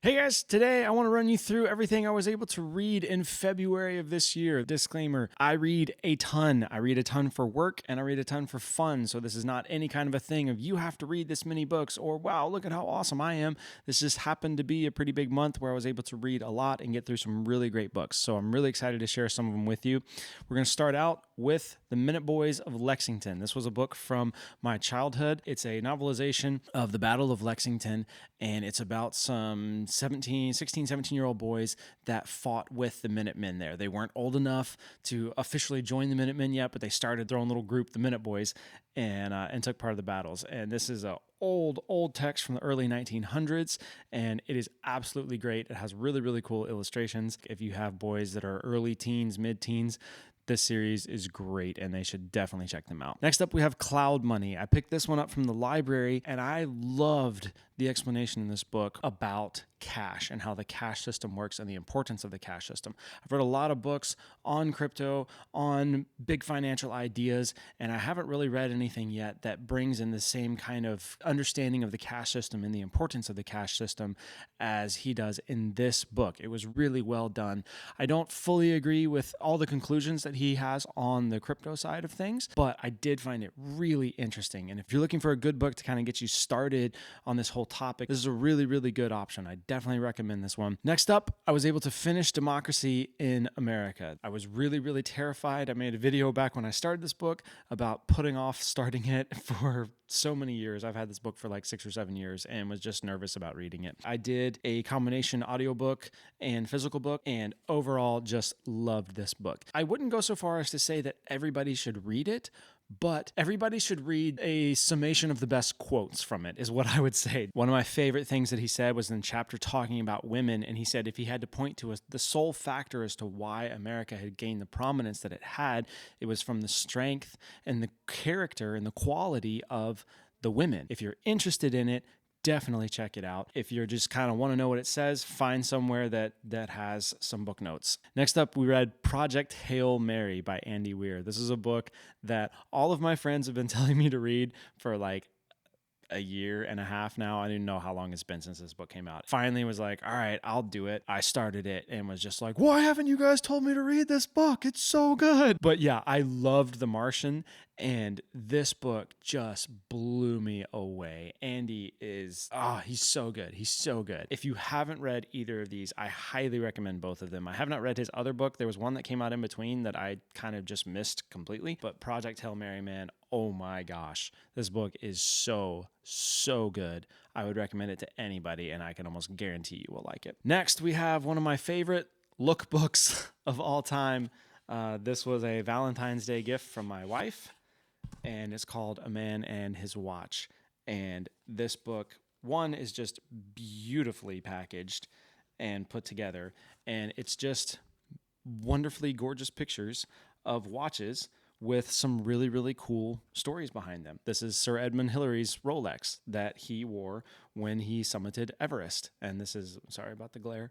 Hey guys, today I want to run you through everything I was able to read in February of this year. Disclaimer, I read a ton. I read a ton for work and I read a ton for fun. So this is not any kind of a thing of you have to read this many books or wow, look at how awesome I am. This just happened to be a pretty big month where I was able to read a lot and get through some really great books. So I'm really excited to share some of them with you. We're going to start out with The Minute Boys of Lexington. This was a book from my childhood. It's a novelization of the Battle of Lexington, and it's about some 16, 17-year-old boys that fought with the Minutemen there. They weren't old enough to officially join the Minutemen yet, but they started their own little group, the Minute Boys, and took part of the battles. And this is a old text from the early 1900s, and it is absolutely great. It has really cool illustrations. If you have boys that are early teens, mid-teens, this series is great, and they should definitely check them out. Next up, we have CloudMoney. I picked this one up from the library, and I loved the explanation in this book about cash and how the cash system works and the importance of the cash system. I've read a lot of books on crypto, on big financial ideas, and I haven't really read anything yet that brings in the same kind of understanding of the cash system and the importance of the cash system as he does in this book. It was really well done. I don't fully agree with all the conclusions that he has on the crypto side of things, but I did find it really interesting. And if you're looking for a good book to kind of get you started on this whole topic, this is a really good option. I definitely recommend this one. Next up, I was able to finish Democracy in America. I was really terrified. I made a video back when I started this book about putting off starting it for so many years. I've had this book for like 6 or 7 years and was just nervous about reading it. I did a combination audiobook and physical book, and overall just loved this book. I wouldn't go so far as to say that everybody should read it, but everybody should read a summation of the best quotes from it, is what I would say. One of my favorite things that he said was in a chapter talking about women, and he said if he had to point to the sole factor as to why America had gained the prominence that it had, it was from the strength and the character and the quality of the women. If you're interested in it, definitely check it out. If you're just kind of want to know what it says, find somewhere that has some book notes. Next up, we read Project Hail Mary by Andy Weir. This is a book that all of my friends have been telling me to read for like a year and a half now. I didn't know how long it's been since this book came out. Finally was like, all right, I'll do it. I started it and was just like, why haven't you guys told me to read this book? It's so good. But yeah, I loved The Martian, and this book just blew me away. Andy is, he's so good. He's so good. If you haven't read either of these, I highly recommend both of them. I have not read his other book. There was one that came out in between that I kind of just missed completely, but Project Hail Mary, man, oh my gosh, this book is so good. I would recommend it to anybody, and I can almost guarantee you will like it. Next, we have one of my favorite lookbooks of all time. This was a Valentine's Day gift from my wife, and it's called A Man and His Watch. And this book, one, is just beautifully packaged and put together, and it's just wonderfully gorgeous pictures of watches with some really cool stories behind them. This is Sir Edmund Hillary's Rolex that he wore when he summited Everest. And this is, sorry about the glare,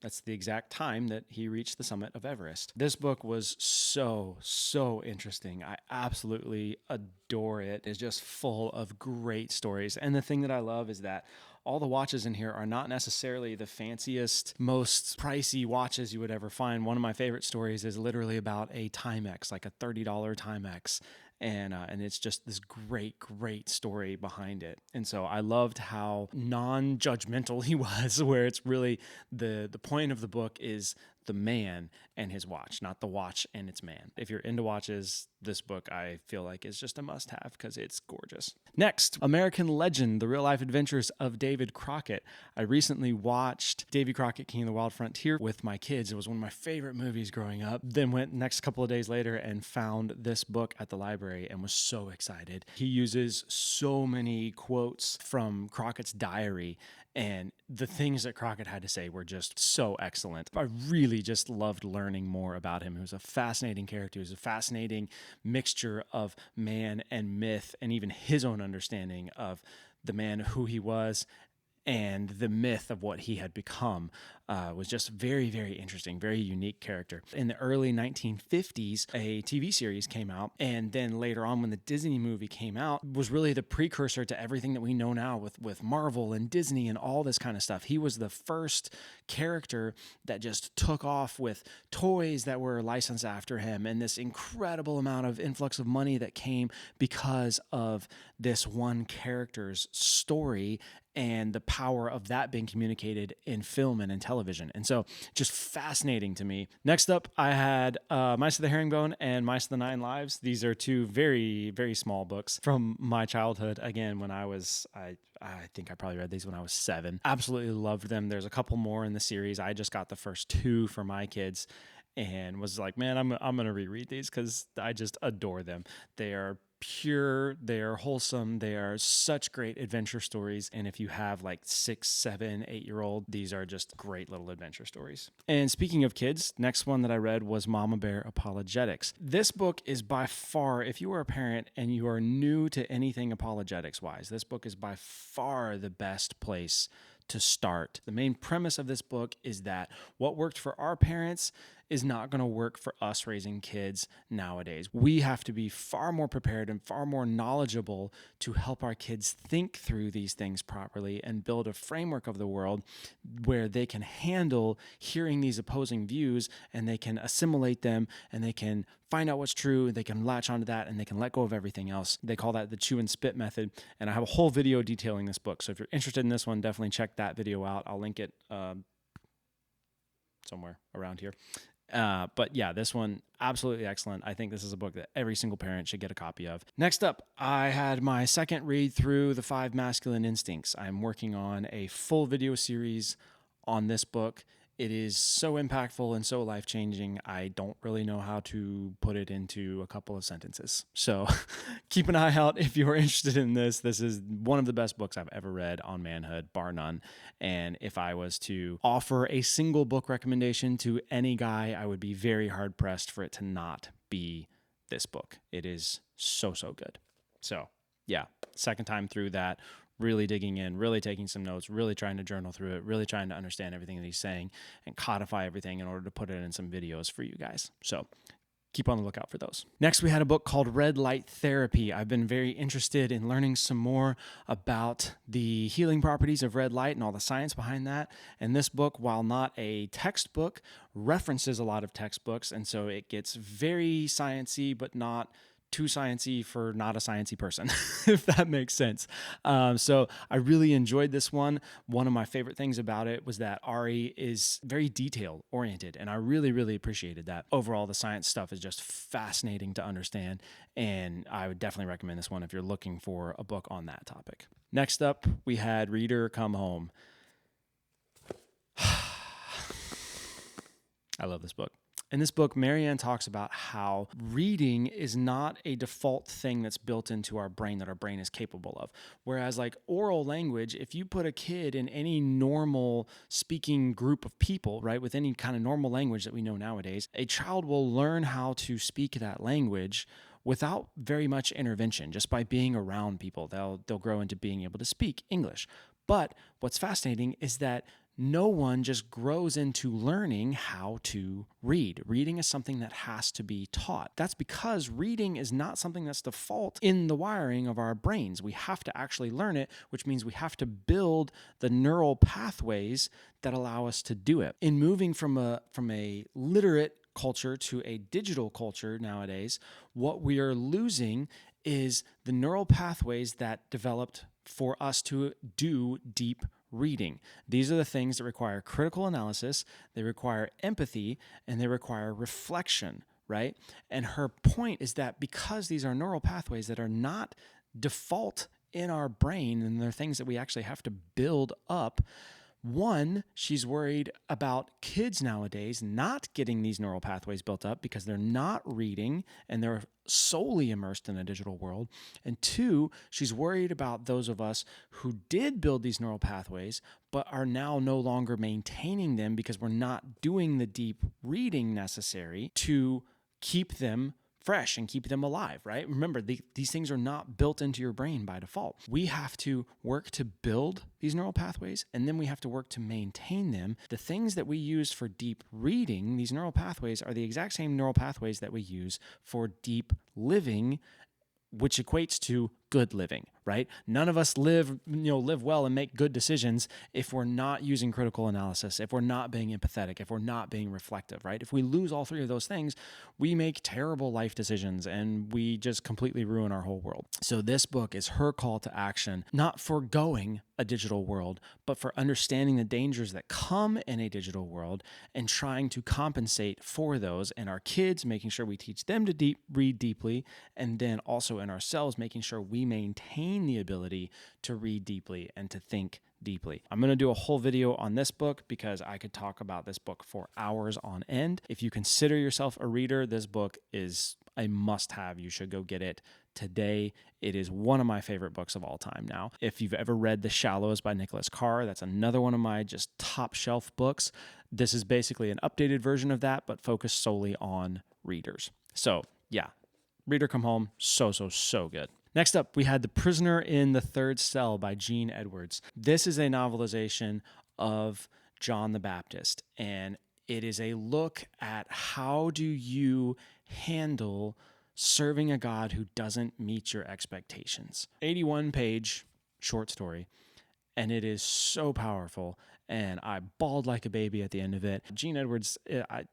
that's the exact time that he reached the summit of Everest. This book was so interesting. I absolutely adore it. It's just full of great stories. And the thing that I love is that all the watches in here are not necessarily the fanciest, most pricey watches you would ever find. One of my favorite stories is literally about a Timex, like a $30 Timex. And it's just this great story behind it. And so I loved how non-judgmental he was, where it's really the point of the book is the man and his watch, not the watch and its man. If you're into watches, this book I feel like is just a must-have because it's gorgeous. Next, American Legend, The Real-Life Adventures of David Crockett. I recently watched Davy Crockett, King of the Wild Frontier with my kids. It was one of my favorite movies growing up. Then went next couple of days later and found this book at the library and was so excited. He uses so many quotes from Crockett's diary, and the things that Crockett had to say were just so excellent. I really just loved learning more about him. He was a fascinating character. He was a fascinating mixture of man and myth, and even his own understanding of the man, who he was, and the myth of what he had become. was just very, very interesting, very unique character. In the early 1950s, a TV series came out, and then later on when the Disney movie came out, was really the precursor to everything that we know now with Marvel and Disney and all this kind of stuff. He was the first character that just took off with toys that were licensed after him, and this incredible amount of influx of money that came because of this one character's story and the power of that being communicated in film and in television. And so just fascinating to me. Next up, I had Mice of the Herringbone and Mice of the Nine Lives. These are two very, very small books from my childhood. Again, when I think I probably read these when I was 7. Absolutely loved them. There's a couple more in the series. I just got the first 2 for my kids and was like, man, I'm going to reread these because I just adore them. They are pure, they are wholesome, they are such great adventure stories. And if you have like 6, 7, 8-year-old, these are just great little adventure stories. And speaking of kids, next one that I read was Mama Bear Apologetics. This book is by far, if you are a parent and you are new to anything apologetics wise, this book is by far the best place to start. The main premise of this book is that what worked for our parents is not going to work for us raising kids nowadays. We have to be far more prepared and far more knowledgeable to help our kids think through these things properly and build a framework of the world where they can handle hearing these opposing views and they can assimilate them and they can find out what's true, they can latch onto that, and they can let go of everything else. They call that the chew and spit method, and I have a whole video detailing this book. So if you're interested in this one, definitely check that video out. I'll link it somewhere around here. But yeah, this one, absolutely excellent. I think this is a book that every single parent should get a copy of. Next up, I had my second read through The 5 Masculine Instincts. I'm working on a full video series on this book. It is so impactful and so life-changing, I don't really know how to put it into a couple of sentences. So keep an eye out if you're interested in this. This is one of the best books I've ever read on manhood, bar none. And if I was to offer a single book recommendation to any guy, I would be very hard-pressed for it to not be this book. It is so, so good. So yeah, second time through that, really digging in, really taking some notes, really trying to journal through it, really trying to understand everything that he's saying and codify everything in order to put it in some videos for you guys. So keep on the lookout for those. Next, we had a book called Red Light Therapy. I've been very interested in learning some more about the healing properties of red light and all the science behind that. And this book, while not a textbook, references a lot of textbooks. And so it gets very sciencey, but not too sciencey for not a sciencey person, if that makes sense. So I really enjoyed this one. One of my favorite things about it was that Ari is very detail oriented, and I really, really appreciated that. Overall, the science stuff is just fascinating to understand, and I would definitely recommend this one if you're looking for a book on that topic. Next up, we had Reader Come Home. I love this book. In this book, Marianne talks about how reading is not a default thing that's built into our brain that our brain is capable of. Whereas like oral language, if you put a kid in any normal speaking group of people, right, with any kind of normal language that we know nowadays, a child will learn how to speak that language without very much intervention, just by being around people. They'll grow into being able to speak English. But what's fascinating is that no one just grows into learning how to read. Reading is something that has to be taught. That's because reading is not something that's default in the wiring of our brains. We have to actually learn it, which means we have to build the neural pathways that allow us to do it. In moving from a literate culture to a digital culture nowadays, what we are losing is the neural pathways that developed for us to do deep reading. These are the things that require critical analysis, they require empathy, and they require reflection, right? And her point is that because these are neural pathways that are not default in our brain, and they're things that we actually have to build up, one, she's worried about kids nowadays not getting these neural pathways built up because they're not reading and they're solely immersed in a digital world. And two, she's worried about those of us who did build these neural pathways but are now no longer maintaining them because we're not doing the deep reading necessary to keep them fresh and keep them alive, right? Remember, these things are not built into your brain by default. We have to work to build these neural pathways, and then we have to work to maintain them. The things that we use for deep reading, these neural pathways, are the exact same neural pathways that we use for deep living, which equates to good living, right? None of us live well and make good decisions if we're not using critical analysis, if we're not being empathetic, if we're not being reflective, right? If we lose all three of those things, we make terrible life decisions and we just completely ruin our whole world. So this book is her call to action, not foregoing a digital world, but for understanding the dangers that come in a digital world and trying to compensate for those, and our kids, making sure we teach them to read deeply, and then also in ourselves, making sure we maintain the ability to read deeply and to think deeply. I'm going to do a whole video on this book because I could talk about this book for hours on end. If you consider yourself a reader, this book is a must-have. You should go get it today. It is one of my favorite books of all time now. If you've ever read The Shallows by Nicholas Carr, that's another one of my just top shelf books. This is basically an updated version of that, but focused solely on readers. So yeah, Reader Come Home, so good. Next up, we had The Prisoner in the Third Cell by Gene Edwards. This is a novelization of John the Baptist, and it is a look at how do you handle serving a God who doesn't meet your expectations. 81-page short story, and it is so powerful, and I bawled like a baby at the end of it. Gene Edwards,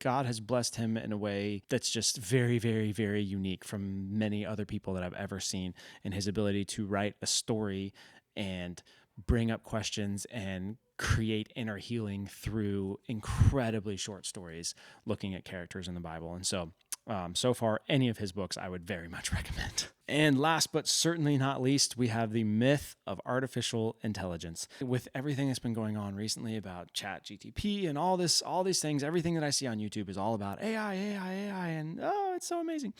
God has blessed him in a way that's just very, very, very unique from many other people that I've ever seen, in his ability to write a story and bring up questions and create inner healing through incredibly short stories looking at characters in the Bible. And so far, any of his books I would very much recommend. And last but certainly not least, we have The Myth of Artificial Intelligence. With everything that's been going on recently about ChatGPT and all these things, everything that I see on YouTube is all about AI, and oh, it's so amazing.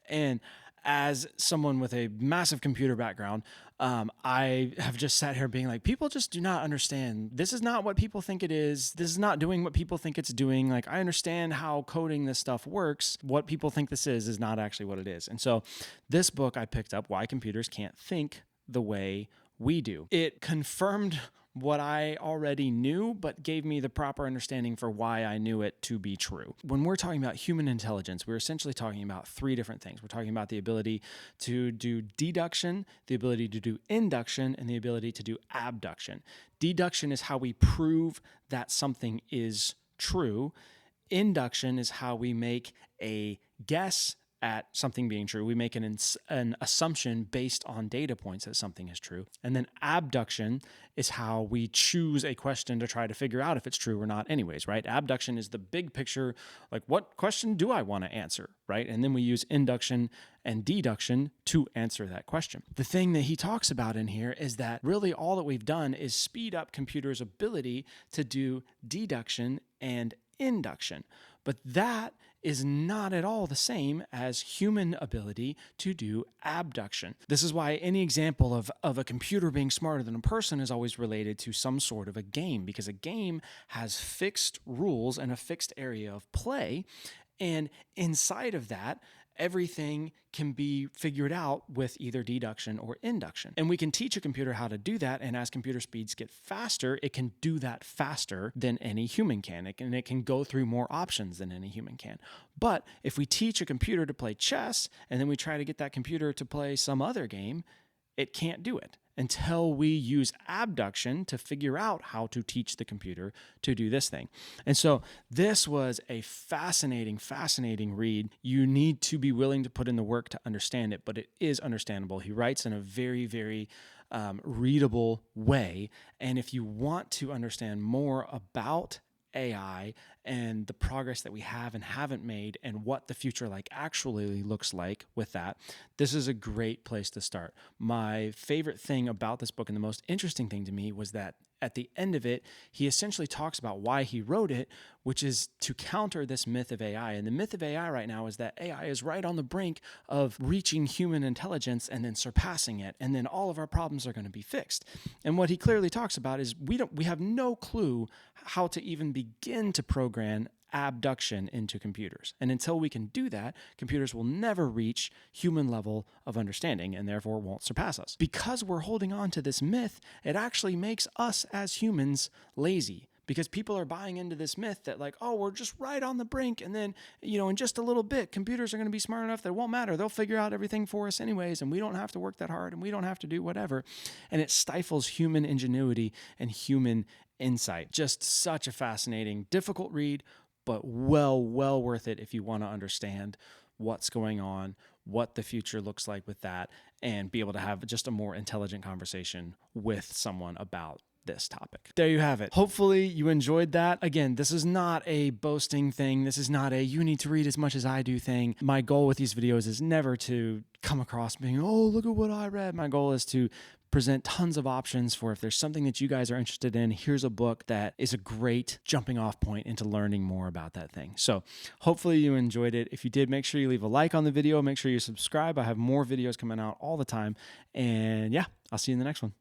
And as someone with a massive computer background, I have just sat here being like, people just do not understand. This is not what people think it is. This is not doing what people think it's doing. Like, I understand how coding this stuff works. What people think this is not actually what it is. And so this book I picked up, Why Computers Can't Think the Way We Do. It confirmed what I already knew, but gave me the proper understanding for why I knew it to be true. When we're talking about human intelligence, we're essentially talking about three different things. We're talking about the ability to do deduction, the ability to do induction, and the ability to do abduction. Deduction is how we prove that something is true. Induction is how we make a guess at something being true. We make an assumption based on data points that something is true. And then abduction is how we choose a question to try to figure out if it's true or not anyways, right? Abduction is the big picture, like, what question do I want to answer, right? And then we use induction and deduction to answer that question. The thing that he talks about in here is that really all that we've done is speed up computers' ability to do deduction and induction. But that is not at all the same as human ability to do abduction. This is why any example of a computer being smarter than a person is always related to some sort of a game, because a game has fixed rules and a fixed area of play. And inside of that, everything can be figured out with either deduction or induction. And we can teach a computer how to do that, and as computer speeds get faster, it can do that faster than any human can. And it can go through more options than any human can. But if we teach a computer to play chess, and then we try to get that computer to play some other game, it can't do it until we use abduction to figure out how to teach the computer to do this thing. And so this was a fascinating read. You need to be willing to put in the work to understand it, but it is understandable. He writes in a very, very readable way. And if you want to understand more about AI and the progress that we have and haven't made and what the future actually looks like with that, this is a great place to start. My favorite thing about this book and the most interesting thing to me was that at the end of it, he essentially talks about why he wrote it, which is to counter this myth of AI. And the myth of AI right now is that AI is right on the brink of reaching human intelligence and then surpassing it. And then all of our problems are going to be fixed. And what he clearly talks about is we have no clue how to even begin to program abduction into computers. And until we can do that, computers will never reach human level of understanding and therefore won't surpass us. Because we're holding on to this myth, it actually makes us as humans lazy. Because people are buying into this myth that like, oh, we're just right on the brink. And then, in just a little bit, computers are going to be smart enough that it won't matter. They'll figure out everything for us anyways. And we don't have to work that hard and we don't have to do whatever. And it stifles human ingenuity and human insight. Just such a fascinating, difficult read, but well worth it if you want to understand what's going on, what the future looks like with that, and be able to have just a more intelligent conversation with someone about this topic. There you have it. Hopefully you enjoyed that. Again, this is not a boasting thing. This is not a you need to read as much as I do thing. My goal with these videos is never to come across being, oh, look at what I read. My goal is to present tons of options for if there's something that you guys are interested in, here's a book that is a great jumping off point into learning more about that thing. So hopefully you enjoyed it. If you did, make sure you leave a like on the video. Make sure you subscribe. I have more videos coming out all the time. And yeah, I'll see you in the next one.